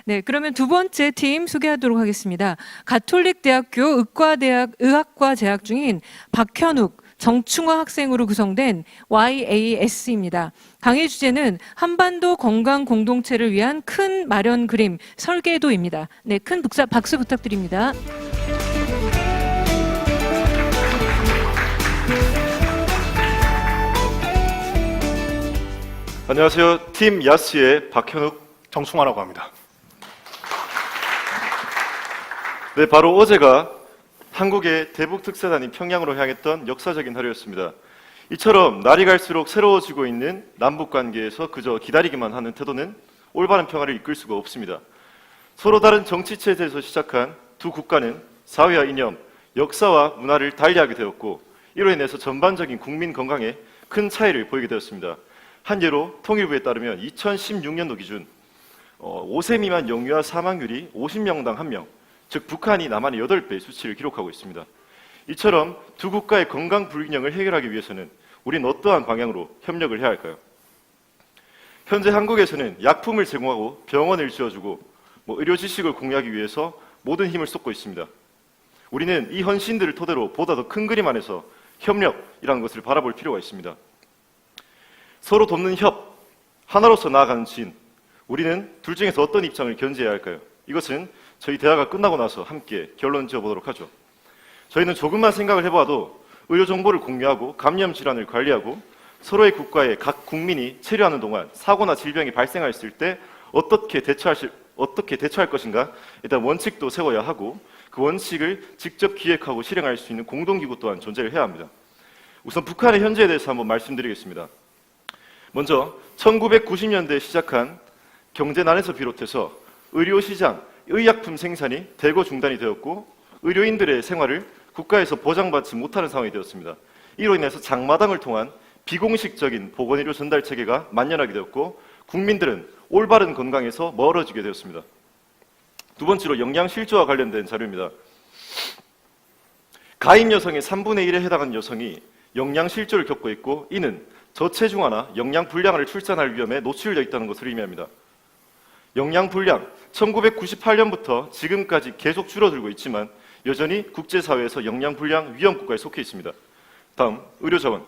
네, 그러면 두 번째 팀 소개하도록 하겠습니다. 가톨릭대학교 의학과 재학 중인 박현욱, 정충화 학생으로 구성된 YAS입니다. 강의 주제는 한반도 건강 공동체를 위한 큰 마련 그림 설계도입니다. 네, 큰 박수 부탁드립니다. 안녕하세요. 팀 야스의 박현욱, 정충화라고 합니다. 네, 바로 어제가 한국의 대북 특사단이 평양으로 향했던 역사적인 하루였습니다. 이처럼 날이 갈수록 새로워지고 있는 남북 관계에서 그저 기다리기만 하는 태도는 올바른 평화를 이끌 수가 없습니다. 서로 다른 정치 체제에서 시작한 두 국가는 사회와 이념, 역사와 문화를 달리하게 되었고 이로 인해서 전반적인 국민 건강에 큰 차이를 보이게 되었습니다. 한 예로 통일부에 따르면 2016년도 기준 5세 미만 영유아 사망률이 50명당 1명, 즉 북한이 남한의 8배 수치를 기록하고 있습니다. 이처럼 두 국가의 건강 불균형을 해결하기 위해서는 우린 어떠한 방향으로 협력을 해야 할까요? 현재 한국에서는 약품을 제공하고 병원을 지어주고 의료 지식을 공유하기 위해서 모든 힘을 쏟고 있습니다. 우리는 이 헌신들을 토대로 보다 더 큰 그림 안에서 협력이라는 것을 바라볼 필요가 있습니다. 서로 돕는 협, 하나로서 나아가는 진, 우리는 둘 중에서 어떤 입장을 견지해야 할까요? 이것은 저희 대화가 끝나고 나서 함께 결론 지어보도록 하죠. 저희는 조금만 생각을 해봐도 의료 정보를 공유하고 감염 질환을 관리하고 서로의 국가에 각 국민이 체류하는 동안 사고나 질병이 발생했을 때 어떻게 대처할 것인가 일단 원칙도 세워야 하고 그 원칙을 직접 기획하고 실행할 수 있는 공동기구 또한 존재를 해야 합니다. 우선 북한의 현재에 대해서 한번 말씀드리겠습니다. 먼저 1990년대에 시작한 경제난에서 비롯해서 의료시장, 의약품 생산이 대거 중단이 되었고 의료인들의 생활을 국가에서 보장받지 못하는 상황이 되었습니다. 이로 인해서 장마당을 통한 비공식적인 보건의료 전달 체계가 만연하게 되었고 국민들은 올바른 건강에서 멀어지게 되었습니다. 두 번째로 영양실조와 관련된 자료입니다. 가임 여성의 3분의 1에 해당하는 여성이 영양실조를 겪고 있고 이는 저체중아나 영양불량아를 출산할 위험에 노출되어 있다는 것을 의미합니다. 영양불량, 1998년부터 지금까지 계속 줄어들고 있지만 여전히 국제사회에서 영양불량 위험국가에 속해 있습니다. 다음, 의료자원.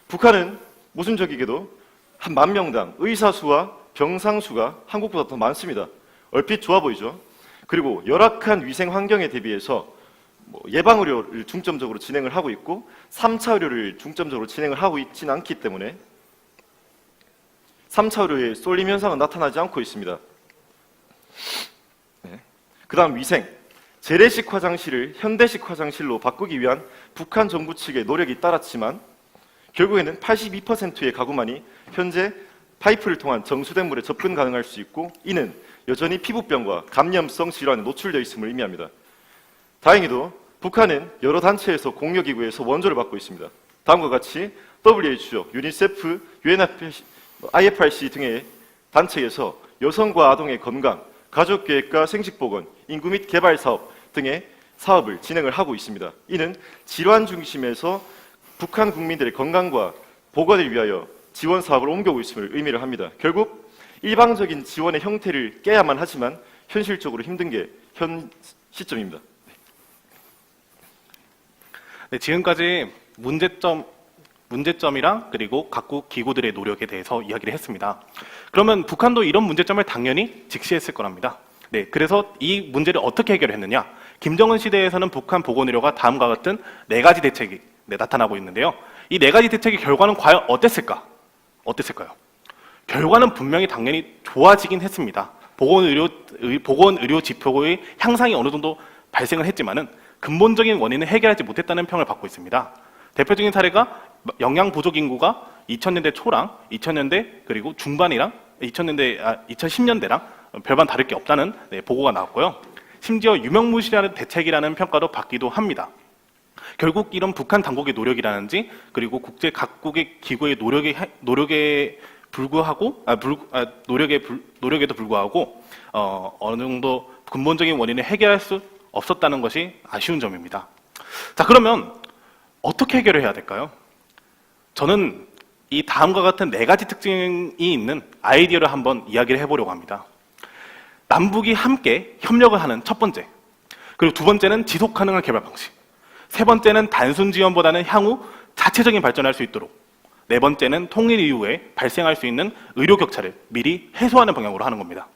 북한은 모순적이게도 한 10,000명당 의사 수와 병상 수가 한국보다 더 많습니다. 얼핏 좋아 보이죠? 그리고 열악한 위생 환경에 대비해서 예방의료를 중점적으로 진행을 하고 있고 3차 의료를 중점적으로 진행을 하고 있지는 않기 때문에 3차 의료의 쏠림 현상은 나타나지 않고 있습니다. 네. 그 다음 위생. 재래식 화장실을 현대식 화장실로 바꾸기 위한 북한 정부 측의 노력이 따랐지만 결국에는 82%의 가구만이 현재 파이프를 통한 정수된 물에 접근 가능할 수 있고 이는 여전히 피부병과 감염성 질환에 노출되어 있음을 의미합니다. 다행히도 북한은 여러 단체에서 공여기구에서 원조를 받고 있습니다. 다음과 같이 WHO, 유니세프, IFRC 등의 단체에서 여성과 아동의 건강, 가족계획과 생식보건, 인구 및 개발 사업 등의 사업을 진행을 하고 있습니다. 이는 질환 중심에서 북한 국민들의 건강과 보건을 위하여 지원 사업을 옮겨오고 있음을 의미를 합니다. 결국 일방적인 지원의 형태를 깨야만 하지만 현실적으로 힘든 게 현 시점입니다. 네, 지금까지 문제점이랑 그리고 각국 기구들의 노력에 대해서 이야기를 했습니다. 그러면 북한도 이런 문제점을 당연히 직시했을 거랍니다. 네, 그래서 이 문제를 어떻게 해결했느냐? 김정은 시대에서는 북한 보건의료가 다음과 같은 4가지 대책이 나타나고 있는데요. 이 4가지 대책의 결과는 과연 어땠을까요? 결과는 분명히 당연히 좋아지긴 했습니다. 보건의료 지표의 향상이 어느 정도 발생을 했지만은 근본적인 원인은 해결하지 못했다는 평을 받고 있습니다. 대표적인 사례가 영양 부족 인구가 2000년대 초랑 2000년대 그리고 중반이랑 2010년대랑 별반 다를 게 없다는 보고가 나왔고요. 심지어 유명무실한 대책이라는 평가도 받기도 합니다. 결국 이런 북한 당국의 노력이라든지 그리고 국제 각국의 기구의 노력에도 불구하고 어느 정도 근본적인 원인을 해결할 수 없었다는 것이 아쉬운 점입니다. 자, 그러면 어떻게 해결을 해야 될까요? 저는 이 다음과 같은 4가지 특징이 있는 아이디어를 한번 이야기를 해보려고 합니다. 남북이 함께 협력을 하는 첫 번째. 그리고 두 번째는 지속 가능한 개발 방식. 세 번째는 단순 지원보다는 향후 자체적인 발전할 수 있도록. 네 번째는 통일 이후에 발생할 수 있는 의료 격차를 미리 해소하는 방향으로 하는 겁니다.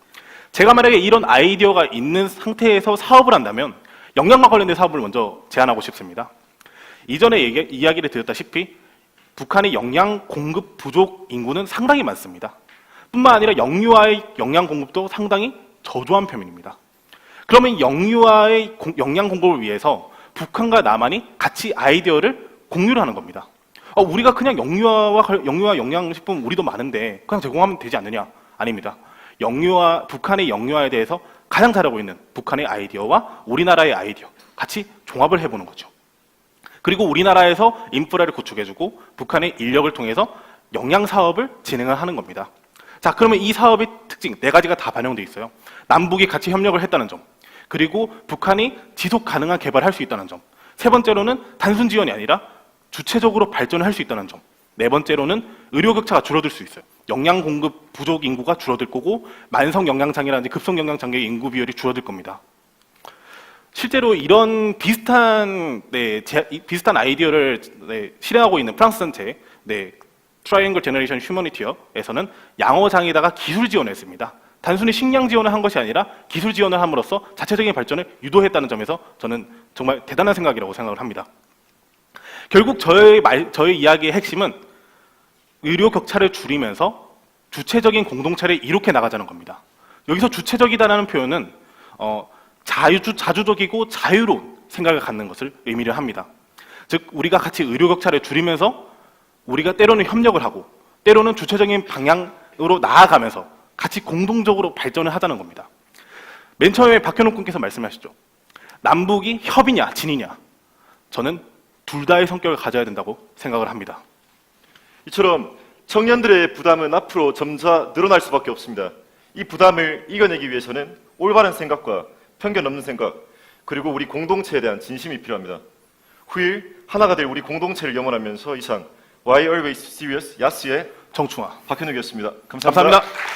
제가 만약에 이런 아이디어가 있는 상태에서 사업을 한다면 영양과 관련된 사업을 먼저 제안하고 싶습니다. 이전에 이야기를 드렸다시피 북한의 영양 공급 부족 인구는 상당히 많습니다. 뿐만 아니라 영유아의 영양 공급도 상당히 저조한 편입니다. 그러면 영유아의 영양 공급을 위해서 북한과 남한이 같이 아이디어를 공유를 하는 겁니다. 우리가 그냥 영유아 영양식품 우리도 많은데 그냥 제공하면 되지 않느냐? 아닙니다. 북한의 영유아에 대해서 가장 잘하고 있는 북한의 아이디어와 우리나라의 아이디어 같이 종합을 해보는 거죠. 그리고 우리나라에서 인프라를 구축해주고 북한의 인력을 통해서 영양 사업을 진행을 하는 겁니다. 자, 그러면 이 사업의 특징 네 가지가 다 반영돼 있어요. 남북이 같이 협력을 했다는 점, 그리고 북한이 지속 가능한 개발을 할 수 있다는 점, 세 번째로는 단순 지원이 아니라 주체적으로 발전을 할 수 있다는 점, 네 번째로는 의료 격차가 줄어들 수 있어요. 영양 공급 부족 인구가 줄어들 거고 만성 영양장애라든지 급성 영양장애 인구 비율이 줄어들 겁니다. 실제로 이런 비슷한 아이디어를 실행하고 있는 프랑스 단체 트라이앵글 제너레이션 휴머니티어에서는 양어장에다가 기술 지원을 했습니다. 단순히 식량 지원을 한 것이 아니라 기술 지원을 함으로써 자체적인 발전을 유도했다는 점에서 저는 정말 대단한 생각이라고 생각을 합니다. 결국 저의 이야기의 핵심은 의료 격차를 줄이면서 주체적인 공동체를 이룩해 나가자는 겁니다. 여기서 주체적이다라는 표현은 자주적이고 자유로운 생각을 갖는 것을 의미를 합니다. 즉 우리가 같이 의료 격차를 줄이면서 우리가 때로는 협력을 하고 때로는 주체적인 방향으로 나아가면서 같이 공동적으로 발전을 하자는 겁니다. 맨 처음에 박현욱 군께서 말씀하셨죠. 남북이 협이냐 진이냐. 저는 둘 다의 성격을 가져야 된다고 생각을 합니다. 이처럼 청년들의 부담은 앞으로 점차 늘어날 수밖에 없습니다. 이 부담을 이겨내기 위해서는 올바른 생각과 편견 없는 생각, 그리고 우리 공동체에 대한 진심이 필요합니다. 후일 하나가 될 우리 공동체를 염원하면서 이상 Why Always Serious 야스의 정충아 박현욱이었습니다. 감사합니다. 감사합니다.